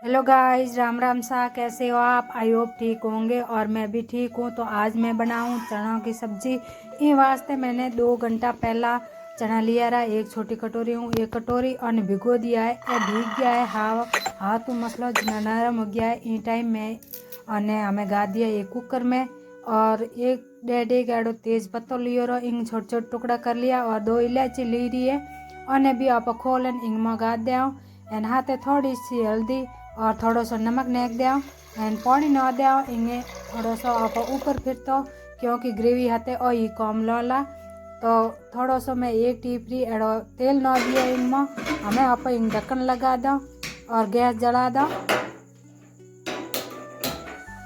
Hello guys, Ram Ram सा। कैसे हो आप? आई होप ठीक होंगे और मैं भी ठीक हूँ। तो आज मैं बनाऊँ चना की सब्जी। इन वास्ते मैंने 2 घंटा पहला चना लिया रहा। एक छोटी कटोरी हूँ, एक कटोरी और भिगो दिया है। ये भीग गया है, हाथ मसलो नरम हो गया है। इन टाइम में અને અમે गा दिया एक कुकर में और एक डेढ़ एक एडो तेज पत्तो लियो रो, इंग छोटे छोटे टुकड़ा कर लिया और 2 इलायची ली रही है। और भी आप खोलन इंग में गा दिया एन हाथे थोड़ी सी हल्दी और थोड़ा सा नमक नेक दिया एंड पानी न दिया। इंगे थोड़ा सा आप ऊपर फिर तो क्योंकि ग्रेवी हाथे ओ ही कम लोला तो थोड़ा सा मैं 1 टीपरी एडो तेल न दिया इनमें। हमें आप इन ढक्कन लगा दो और गैस जला दो।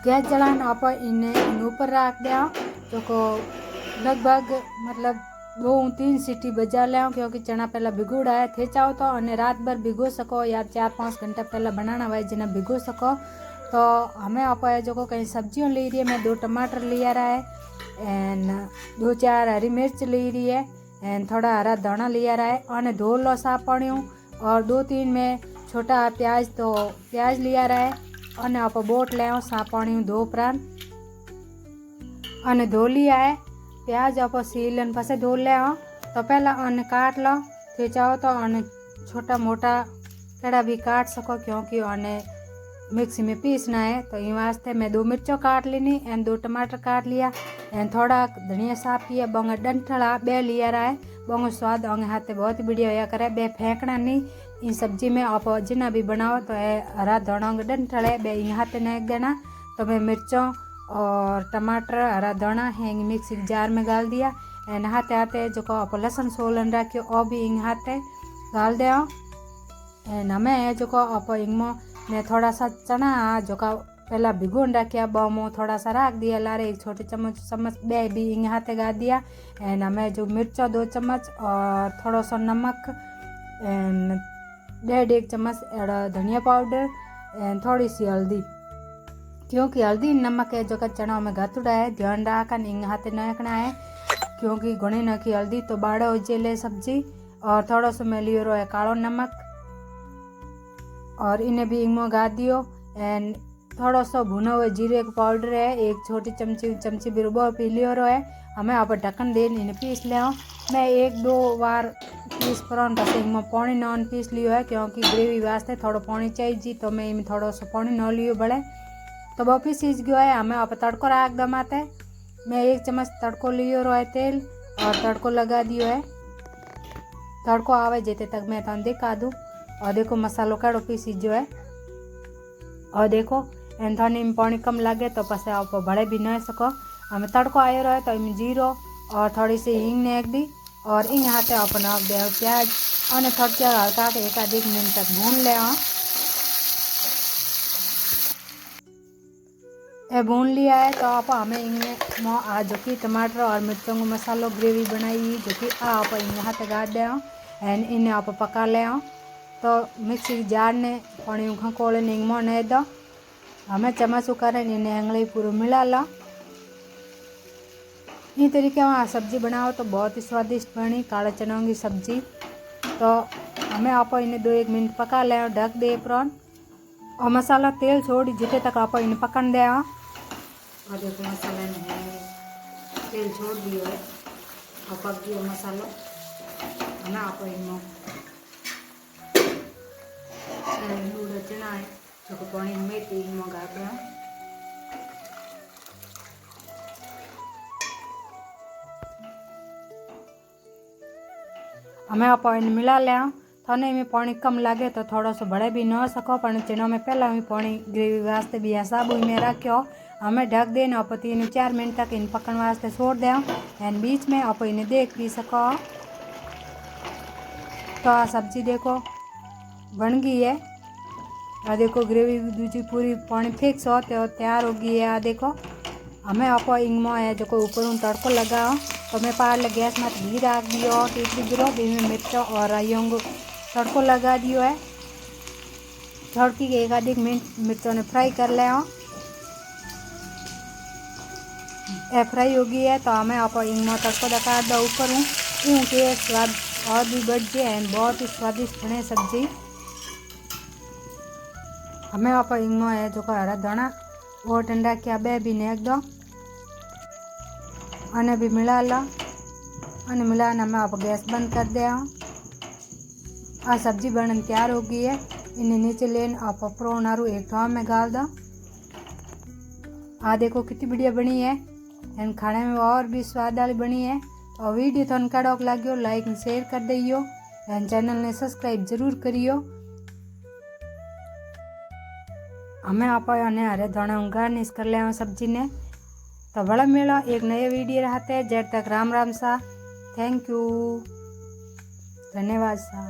गैस जलान आप इन ऊपर रख दिया जो को लगभग मतलब 2-3 सीटी बजा लिया क्योंकि चना पहला भिगोड़ा है थे चाहो तो और रात भर भिगो सको या 4-5 घंटा पहला बनाना हुआ जिन्हें भिगो सको। तो हमें आप जो कहीं सब्जियों ले रही है। मैं 2 टमाटर लिया रहा है एंड 2-4 हरी मिर्च ले रही है एंड थोड़ा हरा दाना लिया रहा है और धो लो साफ पानी और 2-3 में छोटा प्याज तो प्याज लिया रहा है और आप बोट ले साफ पानी धो उपरांत और धो लिया है। प्याज आप सीलन पास धो ले तो पहला अन्न काट लो। फिर चाहो तो अन्न छोटा मोटा कड़ा भी काट सको क्योंकि अन्न मिक्सी में पीसना है। तो इन वास्ते मैं 2 मिर्चों काट लेनी एंड 2 टमाटर काट लिया एंड थोड़ा धनिया साफ किया। बंग डंठला 2 लिया रहा है। बंग स्वाद अंग हाथे बहुत ही बढ़िया होया करे। 2 फेंकना नहीं। इन सब्जी में आप जितना भी बनाओ तो हरा धोना डंठल है 2 इन हाथे नाक देना। तो मैं मिर्चों और टमाटर हरा धना हैंग मिक्सी जार में डाल दिया एंड हाथे हाथे जो को आप लहसुन सोलन रखियो वो भी इंग हाथे डाल दे एंड हमें जो को आप इंग में थोड़ा सा चना जो का पहला भिगोन रखिया बमो थोड़ा सा रख दिया लारे 1 छोटे चम्मच 2 भी इंग हाथे गा दिया एंड हमें जो मिर्चा 2 चम्मच और थोड़ा सा नमक एंड 1.5 चम्मच धनिया पाउडर एंड थोड़ी सी हल्दी क्योंकि हल्दी नमक है जो का चना में घातुड़ा है ध्यान रखा इंग हाथे नकना है क्योंकि घनी नखी हल्दी तो बाड़ा हो जेले सब्जी। और थोड़ा सा मैं लियो रो है कालो नमक और इन्हें भी इंग गा दियो एंड थोड़ा सा भुना हुआ जीरे का पाउडर है 1 छोटी चमची बिरबो पी लियो रो है। हमें आप ढक्कन दे इन्हें पीस ले। मैं 1-2 बार पीस पर इंग पानी नॉन पीस लियो है क्योंकि ग्रेवी वास्ते थोड़ा पानी चाहिए तो मैं इनमें थोड़ा सा पानी न लियो बड़े तो वापिस सीज गयो है। हमें आप तड़को राख दो माते। मैं 1 चम्मच तड़को लियो रो है तेल और तड़को लगा दियो है। तड़को आवे जेते तक मैं तुम दिखा दूँ। और देखो मसालो काढ़ो पीसी जो है और देखो एन थाने में पानी कम लगे तो पास आप भड़े भी न सको। हमें तड़को आयो रहे तो इनमें जीरो और थोड़ी सी हींग नेक दी और इन हाथे अपना प्याज और थोड़ा हल्का 1-1 मिनट तक भून ले भून लिया है। तो आप हमें इनमें जो कि टमाटर और मिर्चों को मसालो ग्रेवी बनाई जो कि आप इन हाथ गा दे एंड इन्हें आप पका ले तो मिक्सी जार ने पानी खकोले इंगमो नहीं दो। हमें चम्मच कर इन्हें एंगली पूरा मिला लो। इस तरीके में सब्जी बनाओ तो बहुत ही स्वादिष्ट बनी काले चनों की सब्जी। तो हमें आप इन्हें 2-1 मिनट पका ले ढक दे प्रॉन और मसाला तेल छोड़ी जितने तक आप इन्हें पकन दे और देखो मसाला ने तेल छोड़ दियो है और पक गयो मसालो है ना। आप इनमें लूड़ा चना है जो पानी में तेल में गा दिया। हमें आप मिला लिया। थाने में पानी कम लगे तो थोड़ा सा बड़े भी न सको पर चनों में पहला भी पानी ग्रेवी वास्ते भी साबु में रखो। हमें ढक देना आप 3-4 मिनट तक इन पकन वास्ते छोड़ दें एंड बीच में आप इन्हें देख भी सको। तो आ सब्जी देखो बन गई है और देखो ग्रेवी दूसरी पूरी पानी फिक्स हो तो तैयार हो गई है। आ देखो हमें आप इंगमो है जो ऊपर तड़को लगाओ तो मैं पार गैस में घी रख दियो टीपरी गिरो में मिर्चों और आयोंग तड़को लगा दियो है। तड़की के 1-1 मिनट मिर्चों ने फ्राई कर ले फ्राई हो गई है। तो हमें आप इंगमो तड़को लगा दो ऊपर हूँ क्योंकि स्वाद और भी बढ़ जाए बहुत ही स्वादिष्ट बने सब्जी। हमें आप इंगो है जो हरा धना वो ठंडा किया बे भी नेक दो अने भी मिला लो अने मिलाने हमें आप गैस बंद कर दे। आ सब्जी बनने तैयार हो गई है। इन्हें नीचे लेन आप प्रोनारू एक ठाव में गाल दो। आ देखो कितनी बढ़िया बनी है एंड खाने में और भी स्वाद वाली बनी है। और वीडियो तो कड़क लग्यो लाइक एंड शेयर कर दियो एंड चैनल ने सब्सक्राइब जरूर करियो। हमें आप हरे धोना गार्निश कर ले सब्जी ने। तो बड़ा मिलो एक नए वीडियो रहते जब तक राम राम सा। थैंक यू, धन्यवाद सा।